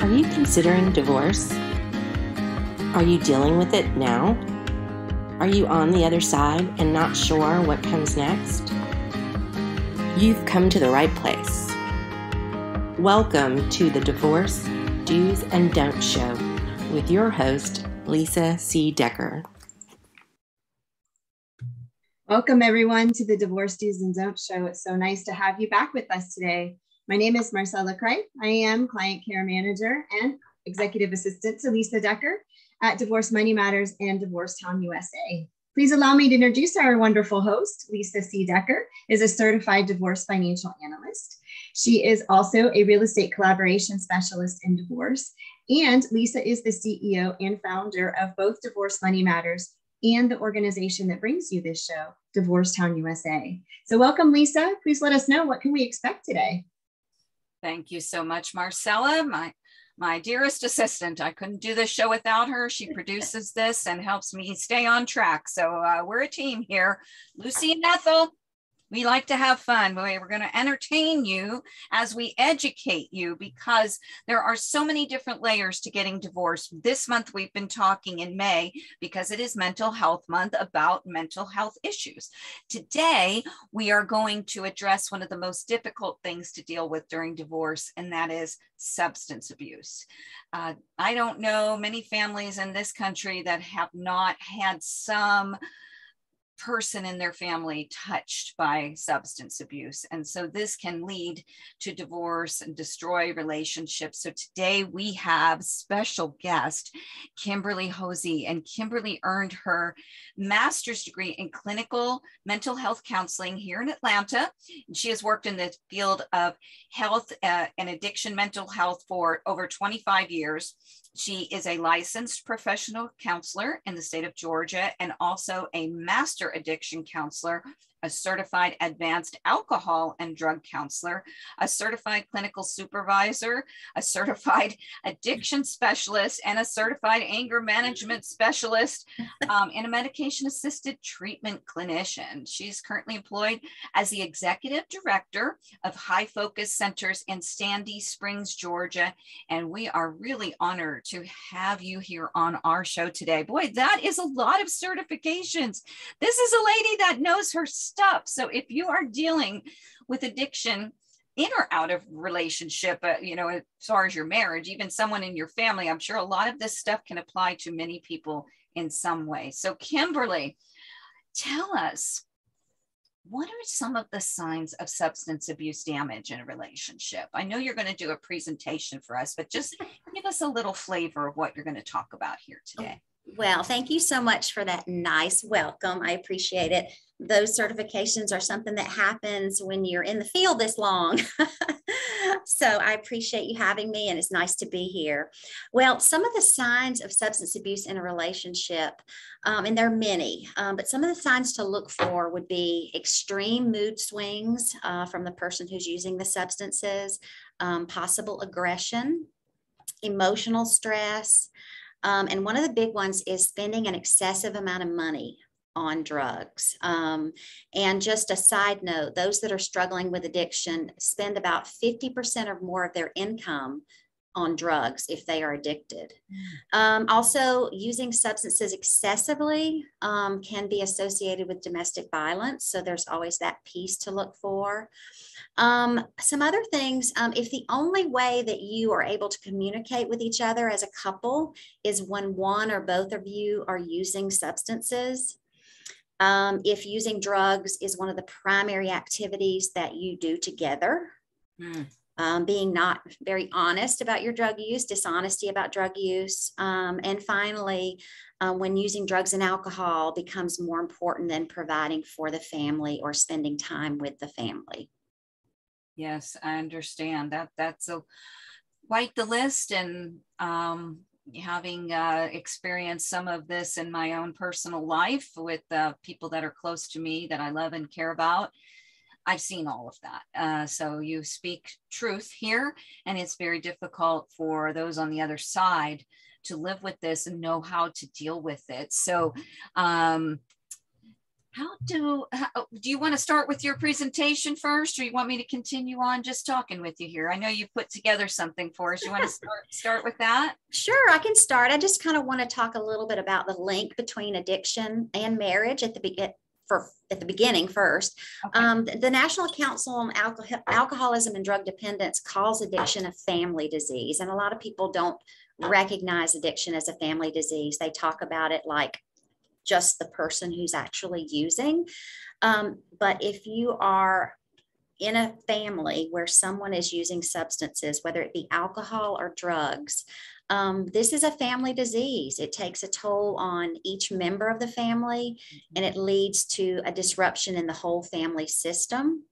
Are you considering divorce? Are you dealing with it now? Are you on the other side and not sure what comes next? You've come to the right place. Welcome to the Divorce Do's and Don'ts Show with your host, Lisa C. Decker. Welcome everyone to the Divorce Do's and Don'ts Show. It's so nice to have you back with us today. My name is Marcella Kreip. I am Client Care Manager and Executive Assistant to Lisa Decker at Divorce Money Matters and Divorce Town USA. Please allow me to introduce our wonderful host. Lisa C. Decker is a certified divorce financial analyst. She is also a real estate collaboration specialist in divorce. And Lisa is the CEO and founder of both Divorce Money Matters and the organization that brings you this show, Divorce Town USA. So welcome, Lisa. Please let us know, what can we expect today? Thank you so much, Marcella, my dearest assistant. I couldn't do this show without her. She produces this and helps me stay on track. So we're a team here. Lucy and Ethel, we like to have fun. We're going to entertain you as we educate you, because there are so many different layers to getting divorced. This month, we've been talking in May, because it is Mental Health Month, about mental health issues. Today, we are going to address one of the most difficult things to deal with during divorce, and that is substance abuse. I don't know many families in this country that have not had some person in their family touched by substance abuse. And so this can lead to divorce and destroy relationships. So today we have special guest, Kimberly Hosey, and Kimberly earned her master's degree in clinical mental health counseling here in Atlanta. And she has worked in the field of health and addiction mental health for over 25 years. She is a licensed professional counselor in the state of Georgia, and also a master addiction counselor, a certified advanced alcohol and drug counselor, a certified clinical supervisor, a certified addiction specialist, and a certified anger management specialist, and a medication-assisted treatment clinician. She's currently employed as the executive director of High Focus Centers in Sandy Springs, Georgia, and we are really honored to have you here on our show today. Boy, that is a lot of certifications. This is a lady that knows her stuff. So if you are dealing with addiction in or out of relationship, as far as your marriage, even someone in your family, I'm sure a lot of this stuff can apply to many people in some way. So Kimberly, tell us, what are some of the signs of substance abuse damage in a relationship? I know you're going to do a presentation for us, but just give us a little flavor of what you're going to talk about here today. Well, thank you so much for that nice welcome. I appreciate it. Those certifications are something that happens when you're in the field this long. So I appreciate you having me, and it's nice to be here. Well, some of the signs of substance abuse in a relationship, and there are many, but some of the signs to look for would be extreme mood swings from the person who's using the substances, possible aggression, emotional stress, and one of the big ones is spending an excessive amount of money on drugs. And just a side note, those that are struggling with addiction spend about 50% or more of their income on drugs if they are addicted. Also, using substances excessively can be associated with domestic violence. So there's always that piece to look for. Some other things, if the only way that you are able to communicate with each other as a couple is when one or both of you are using substances, if using drugs is one of the primary activities that you do together, being not very honest about your drug use, dishonesty about drug use, and finally, when using drugs and alcohol becomes more important than providing for the family or spending time with the family. Yes, I understand that. That's quite the list, and having experienced some of this in my own personal life with people that are close to me that I love and care about, I've seen all of that. So you speak truth here, and it's very difficult for those on the other side to live with this and know how to deal with it. So do you want to start with your presentation first, or you want me to continue on just talking with you here? I know you put together something for us. You want to start with that? Sure, I can start. I just kind of want to talk a little bit about the link between addiction and marriage at the beginning first. Okay. The National Council on Alcoholism and Drug Dependence calls addiction a family disease, and a lot of people don't recognize addiction as a family disease. They talk about it like just the person who's actually using. But if you are in a family where someone is using substances, whether it be alcohol or drugs, this is a family disease. It takes a toll on each member of the family, and it leads to a disruption in the whole family system.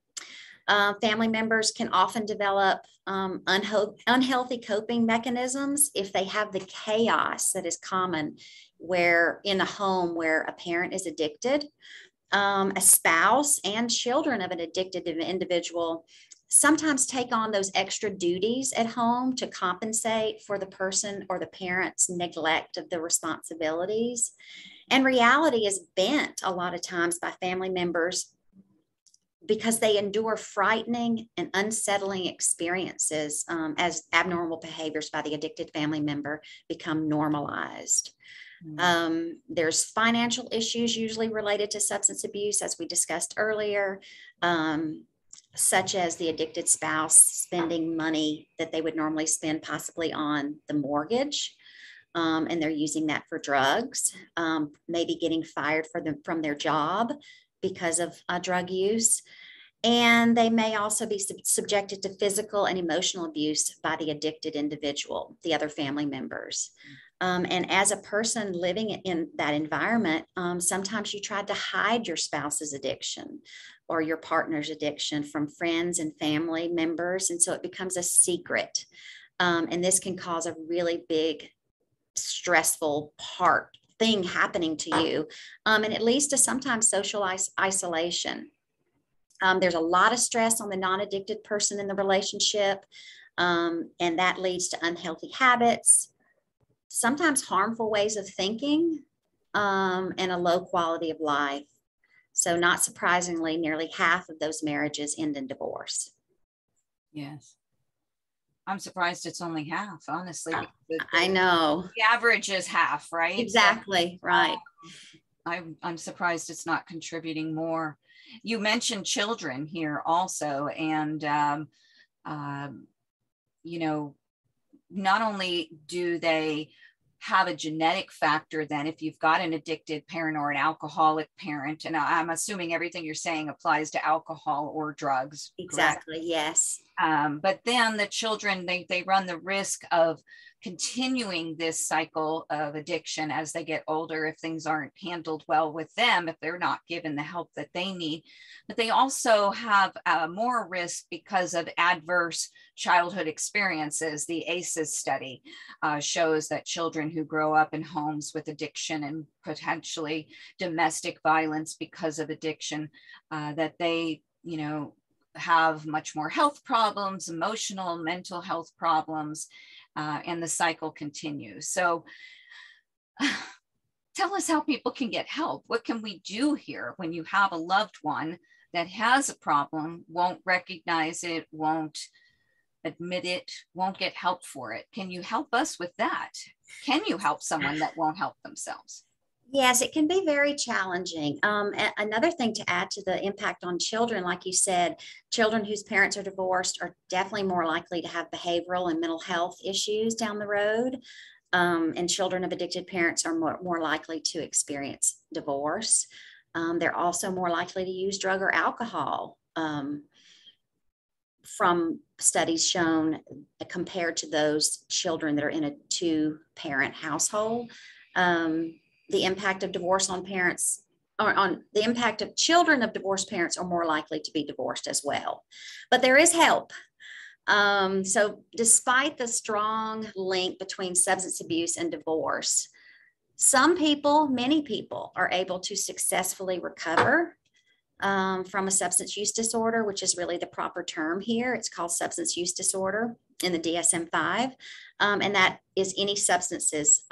Family members can often develop unhealthy coping mechanisms if they have the chaos that is common where in a home where a parent is addicted. A spouse and children of an addicted individual sometimes take on those extra duties at home to compensate for the person or the parent's neglect of the responsibilities. And reality is bent a lot of times by family members because they endure frightening and unsettling experiences as abnormal behaviors by the addicted family member become normalized. There's financial issues usually related to substance abuse, as we discussed earlier, such as the addicted spouse spending money that they would normally spend possibly on the mortgage, and they're using that for drugs, maybe getting fired from their job because of drug use. And they may also be subjected to physical and emotional abuse by the addicted individual, the other family members. And as a person living in that environment, sometimes you tried to hide your spouse's addiction or your partner's addiction from friends and family members. And so it becomes a secret. And this can cause a really big, stressful thing happening to you. And it leads to sometimes social isolation. There's a lot of stress on the non-addicted person in the relationship. And that leads to unhealthy habits, sometimes harmful ways of thinking, and a low quality of life. So not surprisingly, nearly half of those marriages end in divorce. Yes. I'm surprised it's only half, honestly. I know. The average is half, right? Exactly, so, right. I'm surprised it's not contributing more. You mentioned children here also, and, you know, not only do they have a genetic factor then if you've got an addicted parent or an alcoholic parent, and I'm assuming everything you're saying applies to alcohol or drugs. Exactly, correct? Yes. But then the children, they run the risk of continuing this cycle of addiction as they get older if things aren't handled well with them, if they're not given the help that they need. But they also have more risk because of adverse childhood experiences. The ACEs study shows that children who grow up in homes with addiction and potentially domestic violence because of addiction, that they, you know, have much more health problems, emotional, mental health problems, and the cycle continues. So tell us how people can get help. What can we do here when you have a loved one that has a problem, won't recognize it, won't admit it, won't get help for it? Can you help us with that? Can you help someone that won't help themselves? Yes, it can be very challenging. Another thing to add to the impact on children, like you said, children whose parents are divorced are definitely more likely to have behavioral and mental health issues down the road. And children of addicted parents are more likely to experience divorce. They're also more likely to use drug or alcohol. From studies shown compared to those children that are in a two-parent household. The impact of divorce on parents, or on the impact of children of divorced parents, are more likely to be divorced as well. But there is help. So despite the strong link between substance abuse and divorce, some people, many people, are able to successfully recover from a substance use disorder, which is really the proper term here. It's called substance use disorder in the DSM-5. And that is any substances,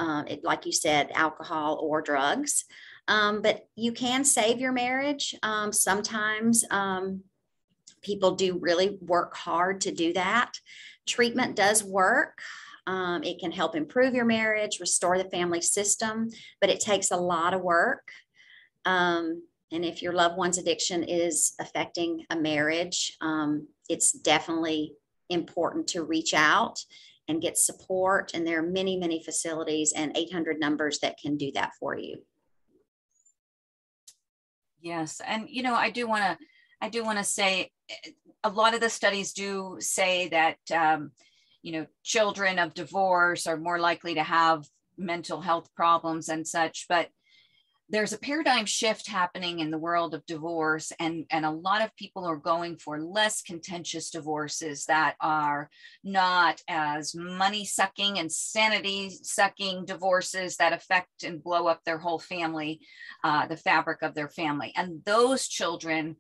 like you said, alcohol or drugs. but you can save your marriage. Sometimes people do really work hard to do that. Treatment does work. It can help improve your marriage, restore the family system, but it takes a lot of work. And if your loved one's addiction is affecting a marriage, it's definitely important to reach out and get support. And there are many, many facilities and 800 numbers that can do that for you. Yes. And, you know, I do want to say a lot of the studies do say that, you know, children of divorce are more likely to have mental health problems and such, but there's a paradigm shift happening in the world of divorce, and a lot of people are going for less contentious divorces that are not as money-sucking and sanity-sucking divorces that affect and blow up their whole family, the fabric of their family. And those children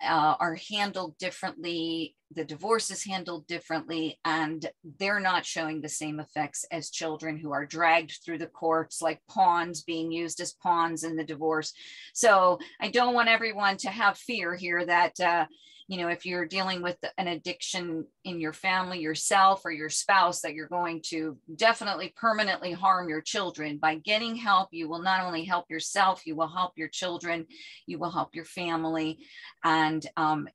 are handled differently. The divorce is handled differently, and they're not showing the same effects as children who are dragged through the courts like pawns, being used as pawns in the divorce. So I don't want everyone to have fear here that, you know, if you're dealing with an addiction in your family, yourself or your spouse, that you're going to definitely permanently harm your children. By getting help, you will not only help yourself, you will help your children, you will help your family. And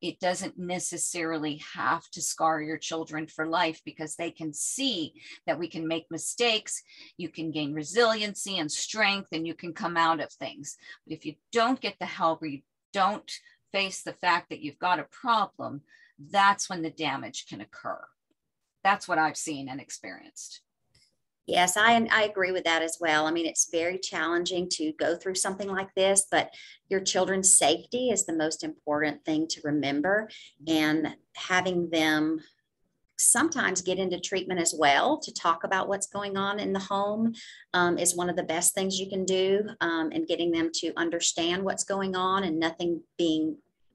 it doesn't necessarily have to scar your children for life, because they can see that we can make mistakes, you can gain resiliency and strength, and you can come out of things. But if you don't get the help, or you don't face the fact that you've got a problem, that's when the damage can occur. That's what I've seen and experienced. Yes, I agree with that as well. I mean, it's very challenging to go through something like this, but your children's safety is the most important thing to remember, and having them sometimes get into treatment as well to talk about what's going on in the home is one of the best things you can do, and getting them to understand what's going on, and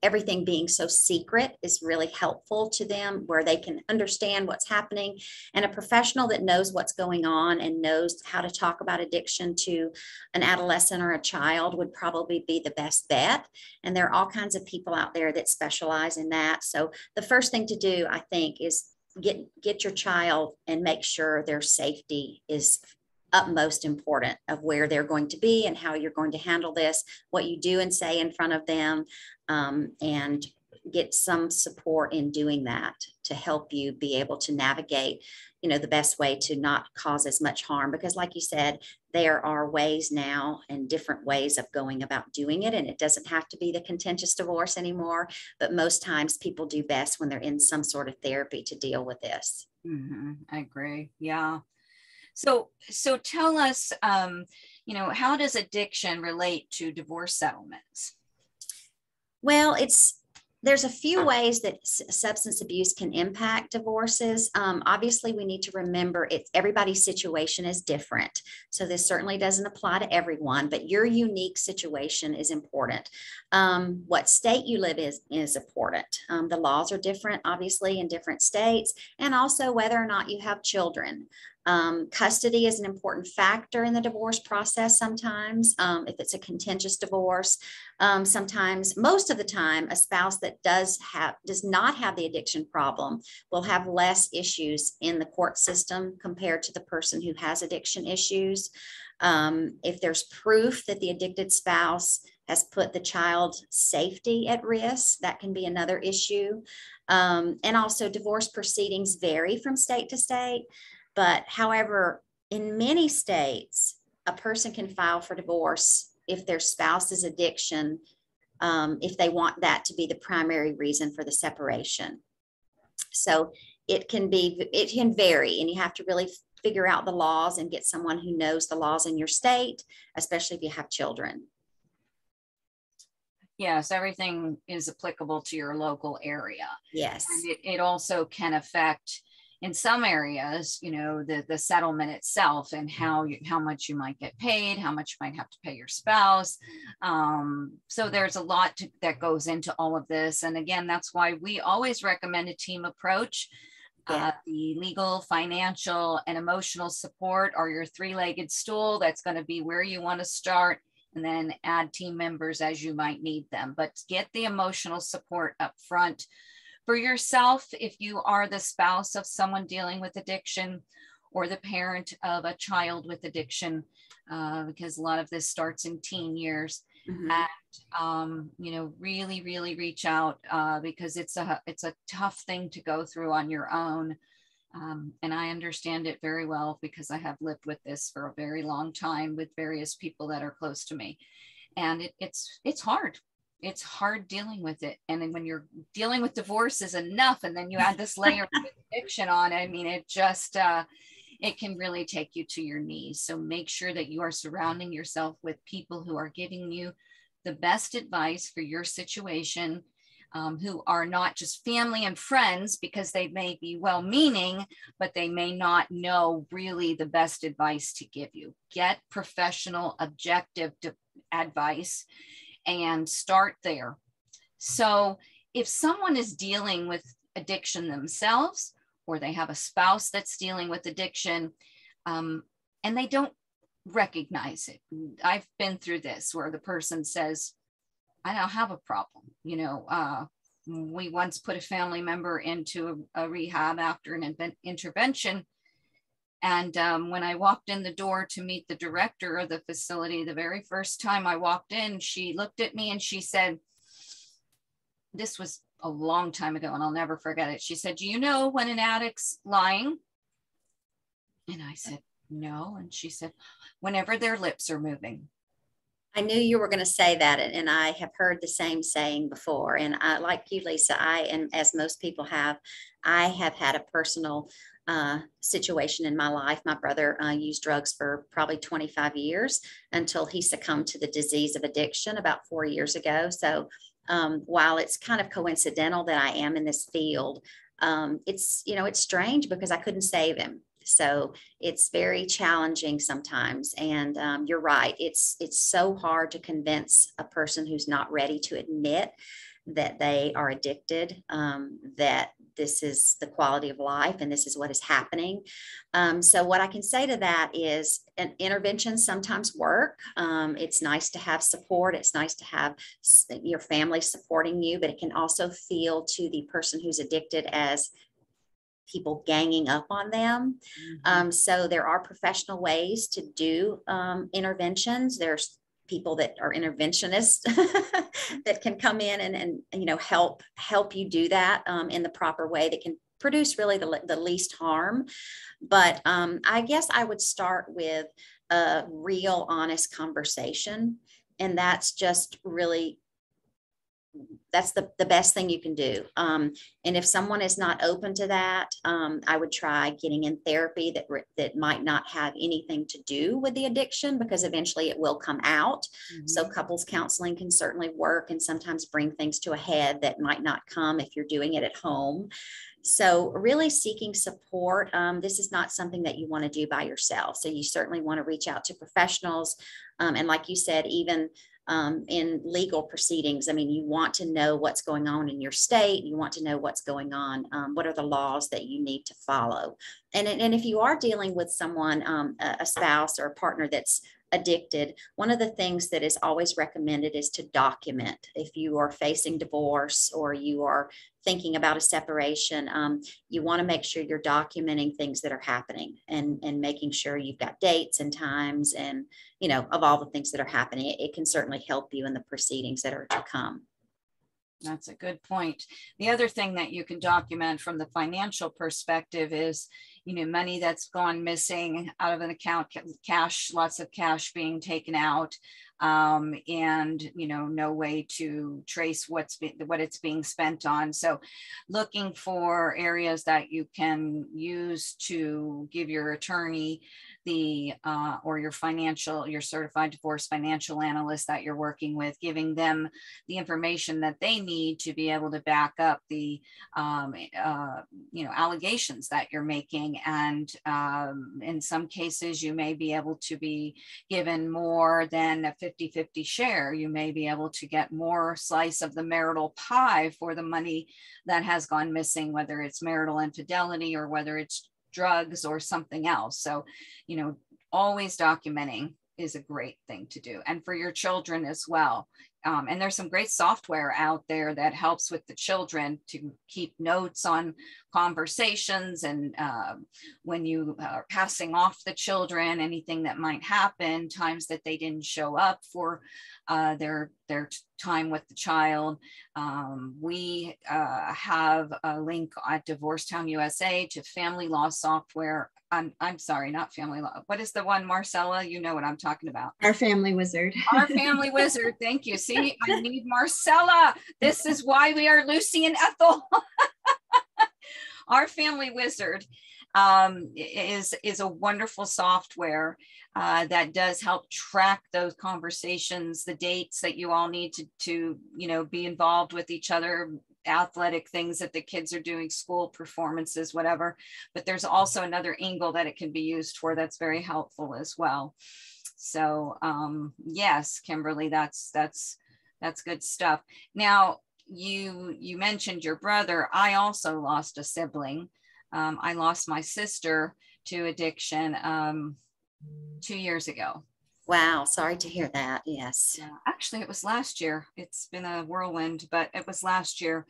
everything being so secret is really helpful to them, where they can understand what's happening. And a professional that knows what's going on and knows how to talk about addiction to an adolescent or a child would probably be the best bet. And there are all kinds of people out there that specialize in that. So the first thing to do, I think, is get your child and make sure their safety is utmost important, of where they're going to be and how you're going to handle this, what you do and say in front of them, and get some support in doing that to help you be able to navigate, you know, the best way to not cause as much harm. Because like you said, there are ways now and different ways of going about doing it. And it doesn't have to be the contentious divorce anymore, but most times people do best when they're in some sort of therapy to deal with this. Mm-hmm. I agree. Yeah. So tell us, you know, how does addiction relate to divorce settlements? Well, there's a few ways that substance abuse can impact divorces. Obviously, we need to remember everybody's situation is different. So this certainly doesn't apply to everyone, but your unique situation is important. What state you live in is important. The laws are different, obviously, in different states, and also whether or not you have children. Custody is an important factor in the divorce process sometimes, if it's a contentious divorce. Sometimes, most of the time, a spouse that does not have the addiction problem will have less issues in the court system compared to the person who has addiction issues. If there's proof that the addicted spouse has put the child's safety at risk, that can be another issue. And also, divorce proceedings vary from state to state. But however, in many states, a person can file for divorce if their spouse's addiction, if they want that to be the primary reason for the separation. So it can vary, and you have to really figure out the laws and get someone who knows the laws in your state, especially if you have children. Yes, everything is applicable to your local area. Yes. And it also can affect, in some areas, you know, the settlement itself, and how much you might get paid, how much you might have to pay your spouse. So there's a lot that goes into all of this. And again, that's why we always recommend a team approach. Yeah. The legal, financial, and emotional support are your three-legged stool. That's going to be where you want to start. and then add team members as you might need them. But get the emotional support up front for yourself if you are the spouse of someone dealing with addiction or the parent of a child with addiction, because a lot of this starts in teen years. Mm-hmm. And you know, really, really reach out because it's a tough thing to go through on your own. And I understand it very well because I have lived with this for a very long time with various people that are close to me. And it's hard. It's hard dealing with it. And then when you're dealing with divorce is enough, and then you add this layer of addiction on, I mean, it just, it can really take you to your knees. So make sure that you are surrounding yourself with people who are giving you the best advice for your situation, who are not just family and friends, because they may be well-meaning, but they may not know really the best advice to give you. Get professional, objective advice and start there. So if someone is dealing with addiction themselves, or they have a spouse that's dealing with addiction, and they don't recognize it. I've been through this where the person says, I don't have a problem. You know, we once put a family member into a rehab after an intervention. And when I walked in the door to meet the director of the facility, the very first time I walked in, she looked at me and she said, this was a long time ago and I'll never forget it. She said, do you know when an addict's lying? And I said, no. And she said, whenever their lips are moving. I knew you were going to say that, and I have heard the same saying before. And I, like you, Lisa, and as most people have, I have had a personal situation in my life. My brother used drugs for probably 25 years until he succumbed to the disease of addiction about 4 years ago. So while it's kind of coincidental that I am in this field, it's, you know, it's strange because I couldn't save him. So it's very challenging sometimes. And you're right. It's so hard to convince a person who's not ready to admit that they are addicted, that this is the quality of life and this is what is happening. So what I can say to that is interventions sometimes work. It's nice to have support. It's nice to have your family supporting you, but it can also feel to the person who's addicted as people ganging up on them. Mm-hmm. So there are professional ways to do interventions. There's people that are interventionists that can come in and you know, help you do that in the proper way that can produce really the least harm. But I guess I would start with a real honest conversation. And that's just really, that's the best thing you can do. And if someone is not open to that, I would try getting in therapy that might not have anything to do with the addiction, because eventually it will come out. Mm-hmm. So couples counseling can certainly work and sometimes bring things to a head that might not come if you're doing it at home. So really seeking support. This is not something that you want to do by yourself. So you certainly want to reach out to professionals. And like you said, even in legal proceedings, I mean, you want to know what's going on in your state. You want to know what's going on. What are the laws that you need to follow? And if you are dealing with someone, a spouse or a partner that's addicted, one of the things that is always recommended is to document. If you are facing divorce or you are thinking about a separation, you want to make sure you're documenting things that are happening and making sure you've got dates and times and, you know, of all the things that are happening. It can certainly help you in the proceedings that are to come. That's a good point. The other thing that you can document from the financial perspective is, you know, money that's gone missing out of an account, cash, lots of cash being taken out, and, you know, no way to trace what it's being spent on. So looking for areas that you can use to give your attorney or your certified divorce financial analyst that you're working with, giving them the information that they need to be able to back up the, you know, allegations that you're making. And in some cases, you may be able to be given more than a 50-50 share. You may be able to get more slice of the marital pie for the money that has gone missing, whether it's marital infidelity or whether it's drugs or something else. So, you know, always documenting is a great thing to do, and for your children as well. And there's some great software out there that helps with the children to keep notes on conversations, and when you are passing off the children, anything that might happen, times that they didn't show up for their time with the child. We have a link at Divorcetown USA to family law software. I'm sorry, not family law. What is the one, Marcella? You know what I'm talking about. Our Family Wizard. Our Family Wizard. Thank you. See, I need Marcella. This is why we are Lucy and Ethel. Our Family Wizard is a wonderful software that does help track those conversations, the dates that you all need to be involved with each other, athletic things that the kids are doing, school performances, whatever. But there's also another angle that it can be used for that's very helpful as well. So yes, Kimberly, that's good stuff. Now, you mentioned your brother. I also lost a sibling. I lost my sister to addiction 2 years ago. Wow, sorry to hear that. Yes. Yeah, actually, it was last year. It's been a whirlwind, but it was last year.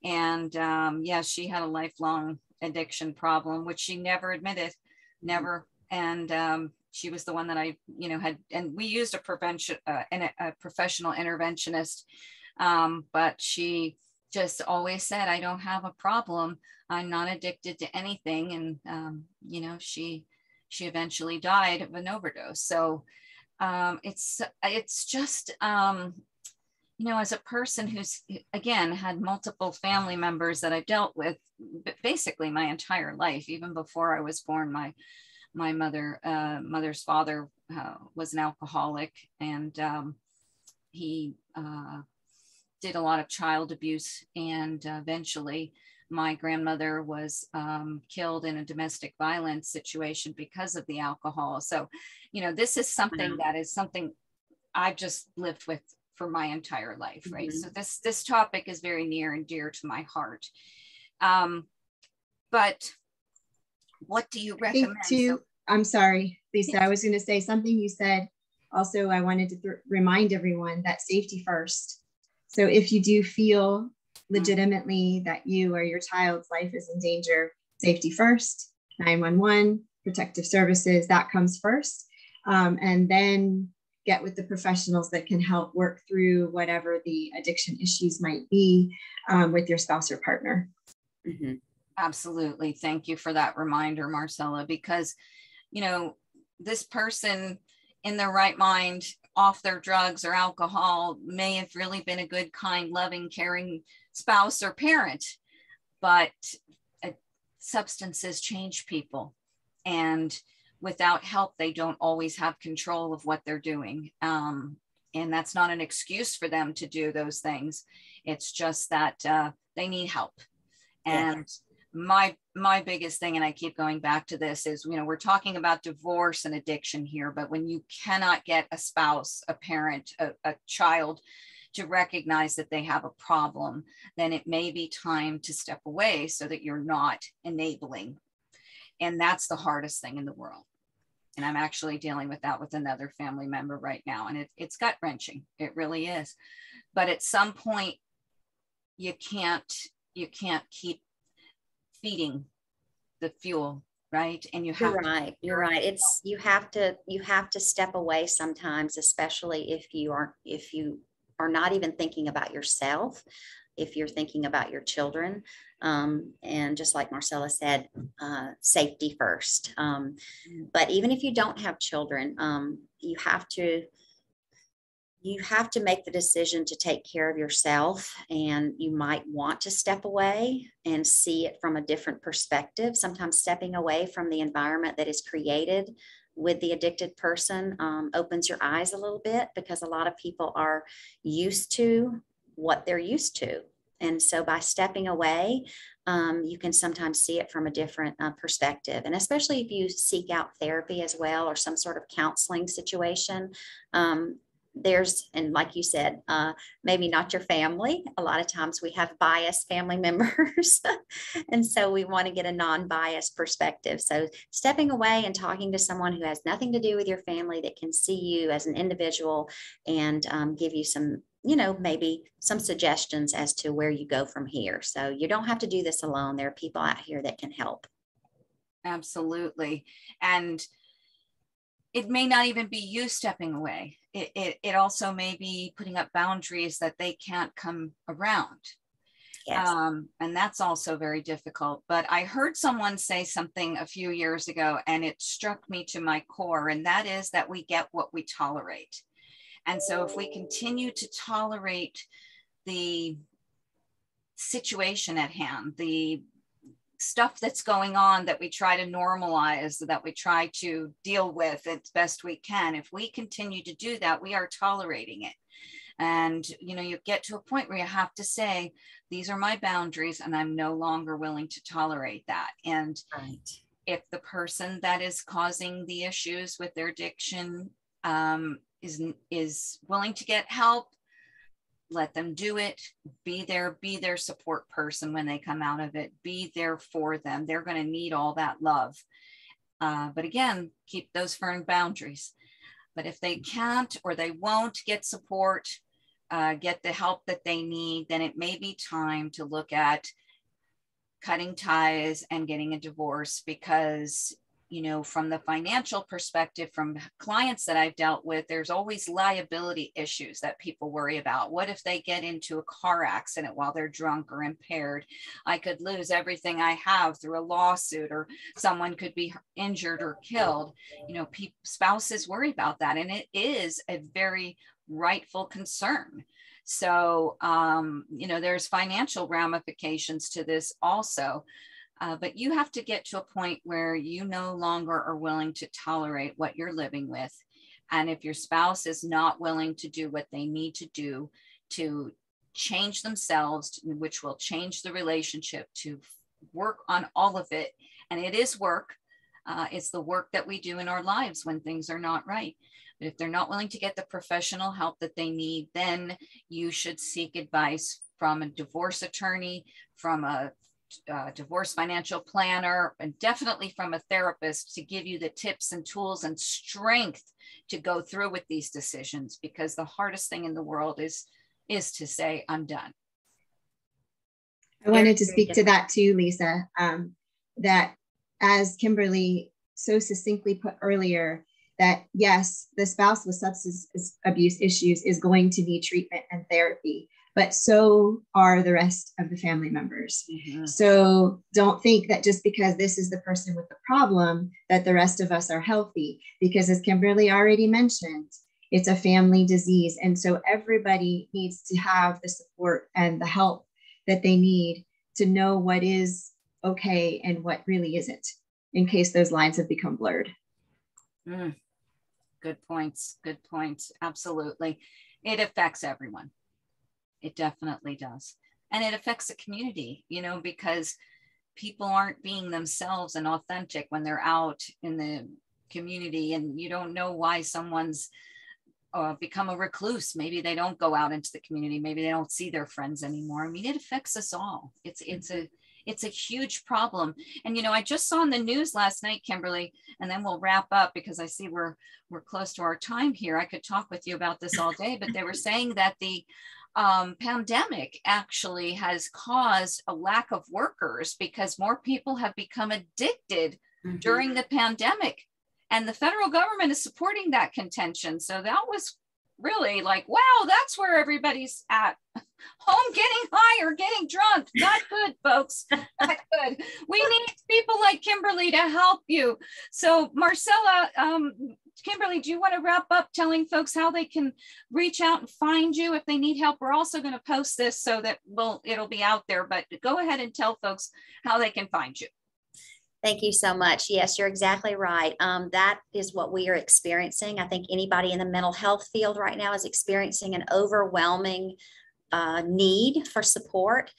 And yeah, she had a lifelong addiction problem, which she never admitted, never. And she was the one that I, had, and we used a professional interventionist, but she just always said, I don't have a problem. I'm not addicted to anything. And, she eventually died of an overdose. So it's just, as a person who's, again, had multiple family members that I've dealt with basically my entire life, even before I was born. My mother's father was an alcoholic, and he did a lot of child abuse, and eventually my grandmother was killed in a domestic violence situation because of the alcohol. So, this is something that is something I've just lived with for my entire life, right? Mm-hmm. So this topic is very near and dear to my heart. But what do you recommend? I'm sorry, Lisa, I was going to say something you said. Also, I wanted to remind everyone that safety first. So if you do feel legitimately that you or your child's life is in danger, safety first, 911, protective services, that comes first. And then get with the professionals that can help work through whatever the addiction issues might be with your spouse or partner. Mm-hmm. Absolutely. Thank you for that reminder, Marcella, because, this person in their right mind, off their drugs or alcohol, may have really been a good, kind, loving, caring spouse or parent, but substances change people, and without help, they don't always have control of what they're doing. And that's not an excuse for them to do those things. It's just that they need help. And my biggest thing, and I keep going back to this, is, we're talking about divorce and addiction here, but when you cannot get a spouse, a parent, a child to recognize that they have a problem, then it may be time to step away so that you're not enabling. And that's the hardest thing in the world. And I'm actually dealing with that with another family member right now. And it's gut-wrenching. It really is. But at some point, you can't keep feeding the fuel, right? And you have You're right. It's you have to step away sometimes, especially if you are not even thinking about yourself, if you're thinking about your children. And just like Marcella said, safety first. But even if you don't have children, you have to make the decision to take care of yourself, and you might want to step away and see it from a different perspective. Sometimes stepping away from the environment that is created with the addicted person opens your eyes a little bit, because a lot of people are used to what they're used to. And so by stepping away, you can sometimes see it from a different perspective. And especially if you seek out therapy as well, or some sort of counseling situation, and like you said, maybe not your family. A lot of times we have biased family members. And so we want to get a non-biased perspective. So stepping away and talking to someone who has nothing to do with your family, that can see you as an individual and give you some, maybe some suggestions as to where you go from here. So you don't have to do this alone. There are people out here that can help. Absolutely. And it may not even be you stepping away. It also may be putting up boundaries that they can't come around. Yes. And that's also very difficult. But I heard someone say something a few years ago, and it struck me to my core, and that is that we get what we tolerate. And so if we continue to tolerate the situation at hand, the stuff that's going on that we try to normalize, that we try to deal with as best we can, if we continue to do that, we are tolerating it. And, you get to a point where you have to say, these are my boundaries and I'm no longer willing to tolerate that. And right. If the person that is causing the issues with their addiction is willing to get help, let them do it. Be their support person when they come out of it. Be there for them. They're going to need all that love. But again, keep those firm boundaries. But if they can't or they won't get support, get the help that they need, then it may be time to look at cutting ties and getting a divorce, because from the financial perspective, from clients that I've dealt with, there's always liability issues that people worry about. What if they get into a car accident while they're drunk or impaired? I could lose everything I have through a lawsuit, or someone could be injured or killed. Spouses worry about that, and it is a very rightful concern. So, there's financial ramifications to this also. But you have to get to a point where you no longer are willing to tolerate what you're living with. And if your spouse is not willing to do what they need to do to change themselves, which will change the relationship, to work on all of it. And it is work. It's the work that we do in our lives when things are not right. But if they're not willing to get the professional help that they need, then you should seek advice from a divorce attorney, from a divorce financial planner, and definitely from a therapist to give you the tips and tools and strength to go through with these decisions, because the hardest thing in the world is to say, I'm done. I wanted to speak to that too, Lisa, that as Kimberly so succinctly put earlier, that yes, the spouse with substance abuse issues is going to need treatment and therapy, but so are the rest of the family members. Mm-hmm. So don't think that just because this is the person with the problem, that the rest of us are healthy, because as Kimberly already mentioned, it's a family disease. And so everybody needs to have the support and the help that they need to know what is okay and what really isn't, in case those lines have become blurred. Good points. Good points. Absolutely. It affects everyone. It definitely does. And it affects the community, because people aren't being themselves and authentic when they're out in the community, and you don't know why someone's become a recluse. Maybe they don't go out into the community. Maybe they don't see their friends anymore. I mean, it affects us all. It's a huge problem. And, I just saw in the news last night, Kimberly, and then we'll wrap up because I see we're close to our time here. I could talk with you about this all day, but they were saying that the pandemic actually has caused a lack of workers because more people have become addicted during the pandemic. And the federal government is supporting that contention. So that was really like, wow, that's where everybody's at. Home getting high or getting drunk. Not good, folks. Not good. We need people like Kimberly to help you. So Marcella, Kimberly, do you want to wrap up telling folks how they can reach out and find you if they need help? We're also going to post this so that it'll be out there, but go ahead and tell folks how they can find you. Thank you so much. Yes, you're exactly right. That is what we are experiencing. I think anybody in the mental health field right now is experiencing an overwhelming need for support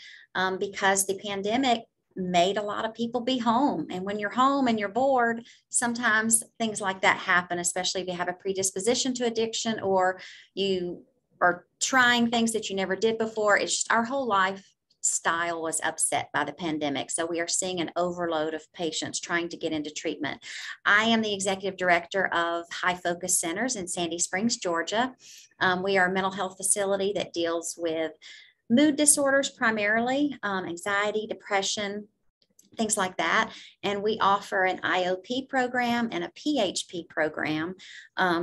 because the pandemic made a lot of people be home. And when you're home and you're bored, sometimes things like that happen, especially if you have a predisposition to addiction or you are trying things that you never did before. It's just our whole lifestyle was upset by the pandemic. So we are seeing an overload of patients trying to get into treatment. I am the executive director of High Focus Centers in Sandy Springs, Georgia. We are a mental health facility that deals with mood disorders primarily, anxiety, depression, things like that. And we offer an IOP program and a PHP program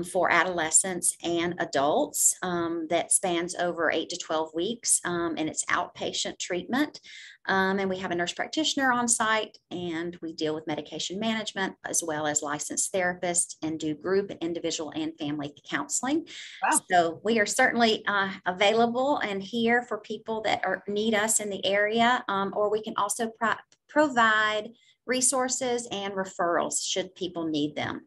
for adolescents and adults that spans over 8 to 12 weeks. And it's outpatient treatment. And we have a nurse practitioner on site, and we deal with medication management as well as licensed therapists and do group, individual, and family counseling. Wow. So we are certainly available and here for people that need us in the area, or we can also provide resources and referrals should people need them.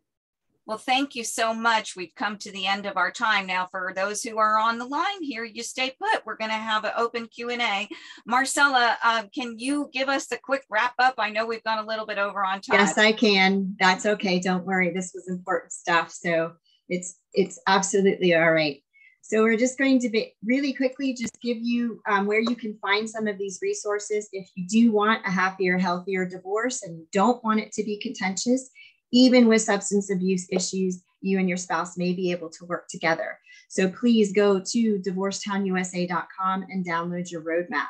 Well, thank you so much. We've come to the end of our time now. For those who are on the line here, you stay put. We're going to have an open Q&A. Marcella, can you give us a quick wrap up? I know we've gone a little bit over on time. Yes, I can. That's okay. Don't worry. This was important stuff. So it's absolutely all right. So we're just going to really quickly just give you where you can find some of these resources if you do want a happier, healthier divorce and you don't want it to be contentious. Even with substance abuse issues, you and your spouse may be able to work together. So please go to divorcetownusa.com and download your roadmap.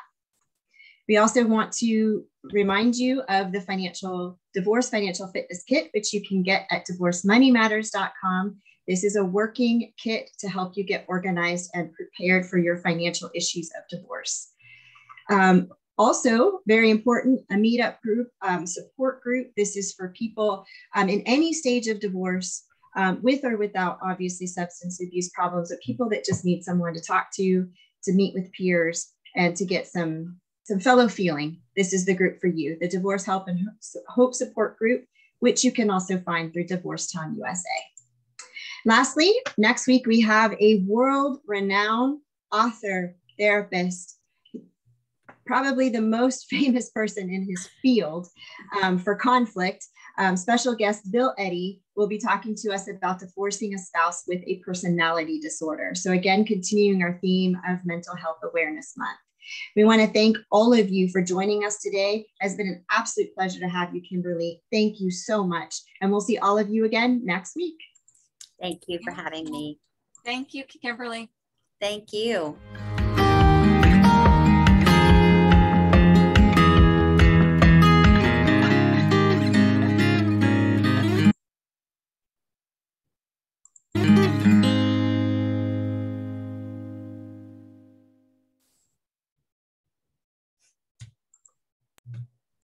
We also want to remind you of the Divorce Financial Fitness Kit, which you can get at divorcemoneymatters.com. This is a working kit to help you get organized and prepared for your financial issues of divorce. Also, very important, a meetup group, support group. This is for people in any stage of divorce, with or without, obviously, substance abuse problems, but people that just need someone to talk to meet with peers, and to get some fellow feeling. This is the group for you, the Divorce Help and Hope Support Group, which you can also find through Divorcetown USA. Lastly, next week we have a world-renowned author, therapist, probably the most famous person in his field for conflict. Special guest Bill Eddy will be talking to us about divorcing a spouse with a personality disorder. So again, continuing our theme of Mental Health Awareness Month. We want to thank all of you for joining us today. It has been an absolute pleasure to have you, Kimberly. Thank you so much. And we'll see all of you again next week. Thank you for having me. Thank you, Kimberly. Thank you.